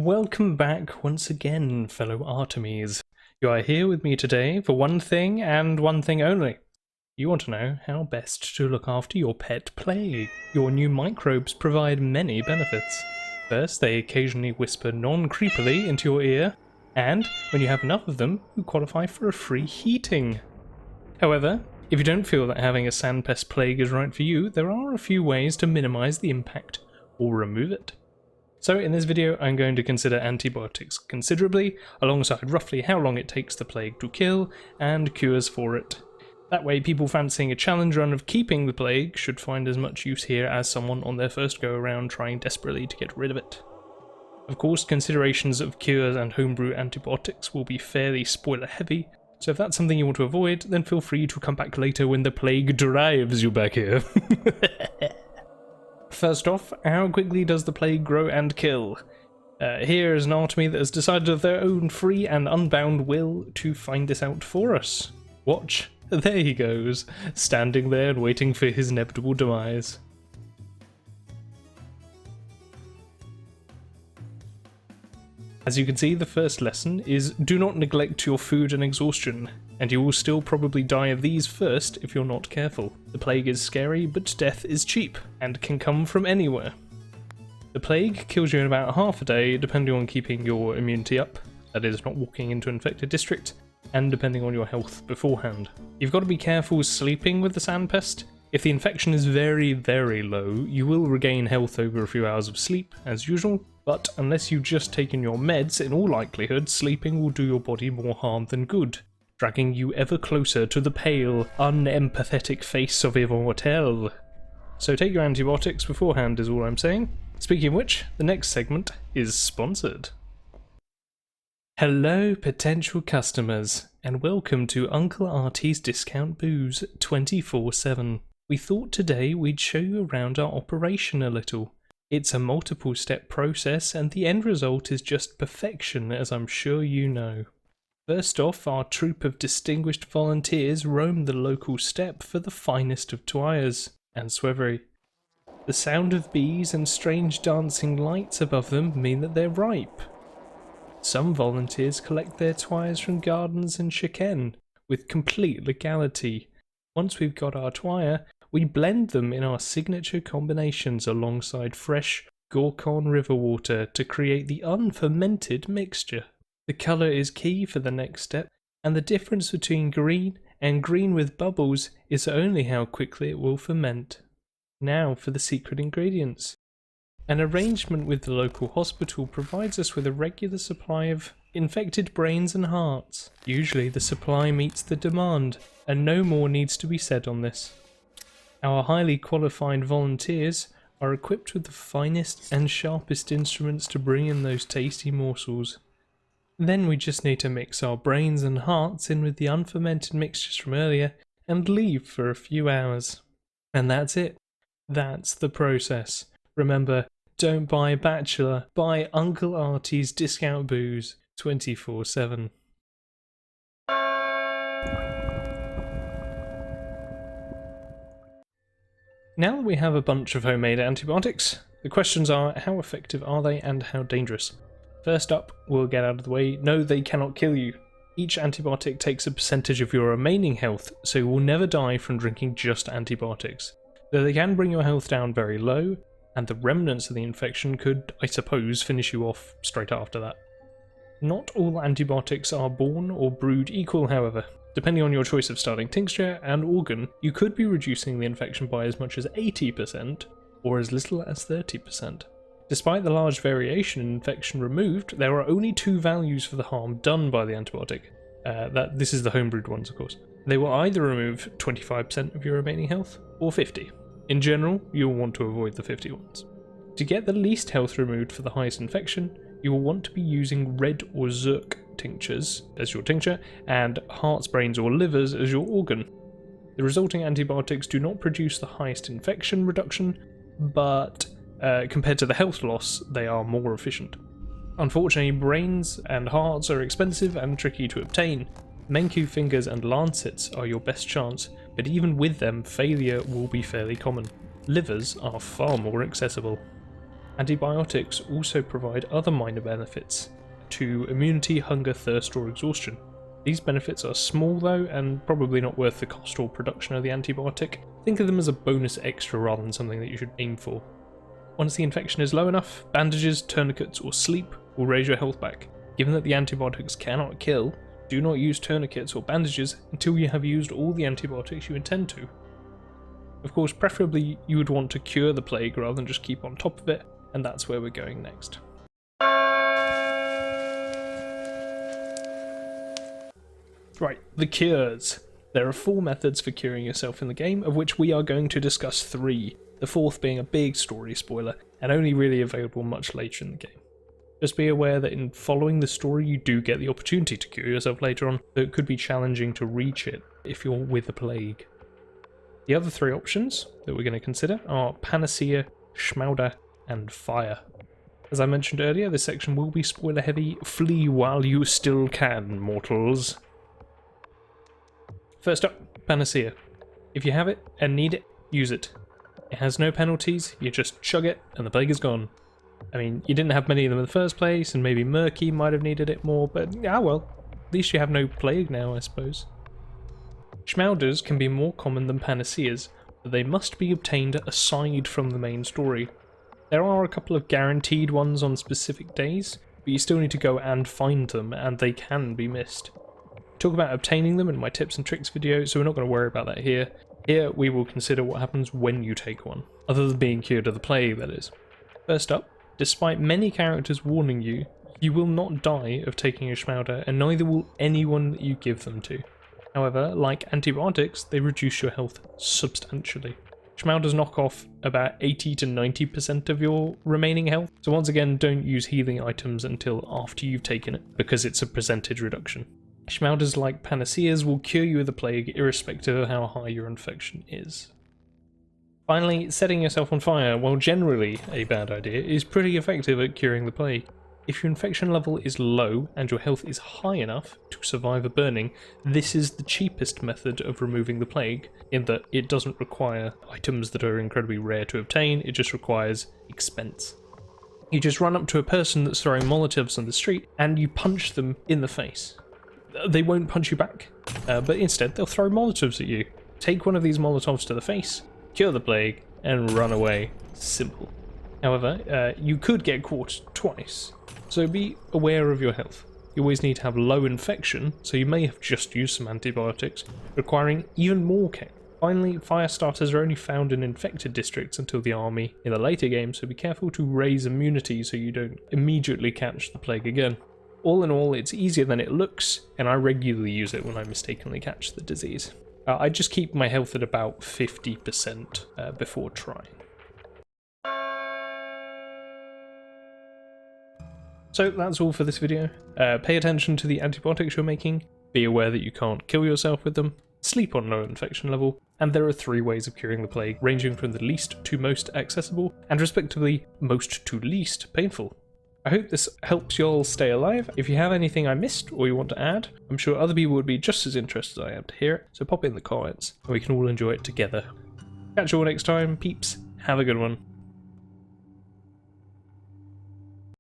Welcome back once again, fellow Artemis. You are here with me today for one thing and one thing only. You want to know how best to look after your pet plague. Your new microbes provide many benefits. First, they occasionally whisper non-creepily into your ear, and when you have enough of them, you qualify for a free heating. However, if you don't feel that having a sandpest plague is right for you, there are a few ways to minimize the impact or remove it. So in this video I'm going to consider antibiotics considerably, alongside roughly how long it takes the plague to kill, and cures for it. That way people fancying a challenge run of keeping the plague should find as much use here as someone on their first go around trying desperately to get rid of it. Of course, considerations of cures and homebrew antibiotics will be fairly spoiler heavy, so if that's something you want to avoid, then feel free to come back later when the plague drives you back here. First off, how quickly does the plague grow and kill? Here is an Artemy that has decided of their own free and unbound will to find this out for us. Watch, there he goes, standing there and waiting for his inevitable demise. As you can see, the first lesson is do not neglect your food and exhaustion, and you will still probably die of these first if you're not careful. The plague is scary, but death is cheap, and can come from anywhere. The plague kills you in about half a day, depending on keeping your immunity up, that is, not walking into an infected district, and depending on your health beforehand. You've got to be careful sleeping with the sandpest. If the infection is very, very low, you will regain health over a few hours of sleep, as usual, but unless you've just taken your meds, in all likelihood, sleeping will do your body more harm than good, dragging you ever closer to the pale, unempathetic face of Immortel. So take your antibiotics beforehand is all I'm saying. Speaking of which, the next segment is sponsored. Hello potential customers, and welcome to Uncle Artie's Discount Booze 24/7. We thought today we'd show you around our operation a little. It's a multiple step process and the end result is just perfection, as I'm sure you know. First off, our troop of distinguished volunteers roam the local steppe for the finest of twires and swevery. The sound of bees and strange dancing lights above them mean that they're ripe. Some volunteers collect their twires from gardens in Chicken with complete legality. Once we've got our twire, we blend them in our signature combinations alongside fresh Gorkon river water to create the unfermented mixture. The colour is key for the next step, and the difference between green and green with bubbles is only how quickly it will ferment. Now for the secret ingredients. An arrangement with the local hospital provides us with a regular supply of infected brains and hearts. Usually the supply meets the demand, and no more needs to be said on this. Our highly qualified volunteers are equipped with the finest and sharpest instruments to bring in those tasty morsels. Then we just need to mix our brains and hearts in with the unfermented mixtures from earlier and leave for a few hours. And that's it. That's the process. Remember, don't buy Bachelor, buy Uncle Artie's Discount Booze 24/7. Now that we have a bunch of homemade antibiotics, the questions are how effective are they and how dangerous? First up, we'll get out of the way, no, they cannot kill you. Each antibiotic takes a percentage of your remaining health, so you will never die from drinking just antibiotics. Though they can bring your health down very low, and the remnants of the infection could, I suppose, finish you off straight after that. Not all antibiotics are born or brewed equal, however. Depending on your choice of starting tincture and organ, you could be reducing the infection by as much as 80% or as little as 30%. Despite the large variation in infection removed, there are only two values for the harm done by the antibiotic. This is the homebrewed ones, of course. They will either remove 25% of your remaining health or 50%. In general, you'll want to avoid the 50 ones. To get the least health removed for the highest infection, you will want to be using red or zerk tinctures as your tincture, and hearts, brains or livers as your organ. The resulting antibiotics do not produce the highest infection reduction, but compared to the health loss, they are more efficient. Unfortunately, brains and hearts are expensive and tricky to obtain. Menku fingers and lancets are your best chance, but even with them, failure will be fairly common. Livers are far more accessible. Antibiotics also provide other minor benefits to immunity, hunger, thirst, or exhaustion. These benefits are small though, and probably not worth the cost or production of the antibiotic. Think of them as a bonus extra rather than something that you should aim for. Once the infection is low enough, bandages, tourniquets, or sleep will raise your health back. Given that the antibiotics cannot kill, do not use tourniquets or bandages until you have used all the antibiotics you intend to. Of course, preferably you would want to cure the plague rather than just keep on top of it, and that's where we're going next. Right, the cures. There are 4 methods for curing yourself in the game, of which we are going to discuss 3, the 4th being a big story spoiler, and only really available much later in the game. Just be aware that in following the story you do get the opportunity to cure yourself later on, though it could be challenging to reach it if you're with the plague. The other 3 options that we're going to consider are Panacea, Schmowder, and Fire. As I mentioned earlier, this section will be spoiler heavy. Flee while you still can, mortals. First up, Panacea. If you have it and need it, use it. It has no penalties, you just chug it and the plague is gone. I mean, you didn't have many of them in the first place, and maybe Murky might have needed it more, but well, at least you have no plague now, I suppose. Schmowders can be more common than Panaceas, but they must be obtained aside from the main story. There are a couple of guaranteed ones on specific days, but you still need to go and find them, and they can be missed. I talk about obtaining them in my tips and tricks video, so we're not going to worry about that here. Here we will consider what happens when you take one, other than being cured of the plague, that is. First up, despite many characters warning you, you will not die of taking a Schmowder, and neither will anyone that you give them to. However, like antibiotics, they reduce your health substantially. Schmowders knock off about 80 to 90% of your remaining health, so once again don't use healing items until after you've taken it, because it's a percentage reduction. Schmowders, like Panaceas, will cure you of the plague irrespective of how high your infection is. Finally, setting yourself on fire, while generally a bad idea, is pretty effective at curing the plague. If your infection level is low and your health is high enough to survive a burning, this is the cheapest method of removing the plague, in that it doesn't require items that are incredibly rare to obtain, it just requires expense. You just run up to a person that's throwing Molotovs on the street and you punch them in the face. They won't punch you back, but instead they'll throw Molotovs at you. Take one of these Molotovs to the face, cure the plague, and run away. Simple. However, you could get caught twice, so be aware of your health. You always need to have low infection, so you may have just used some antibiotics, requiring even more care. Finally, fire starters are only found in infected districts until the army in the later game, so be careful to raise immunity so you don't immediately catch the plague again. All in all, it's easier than it looks, and I regularly use it when I mistakenly catch the disease. I just keep my health at about 50% before trying. So that's all for this video. Pay attention to the antibiotics you're making, be aware that you can't kill yourself with them, sleep on low infection level, and there are 3 ways of curing the plague, ranging from the least to most accessible, and respectively most to least painful. I hope this helps you all stay alive. If you have anything I missed or you want to add, I'm sure other people would be just as interested as I am to hear it, so pop it in the comments and we can all enjoy it together. Catch you all next time, peeps. Have a good one.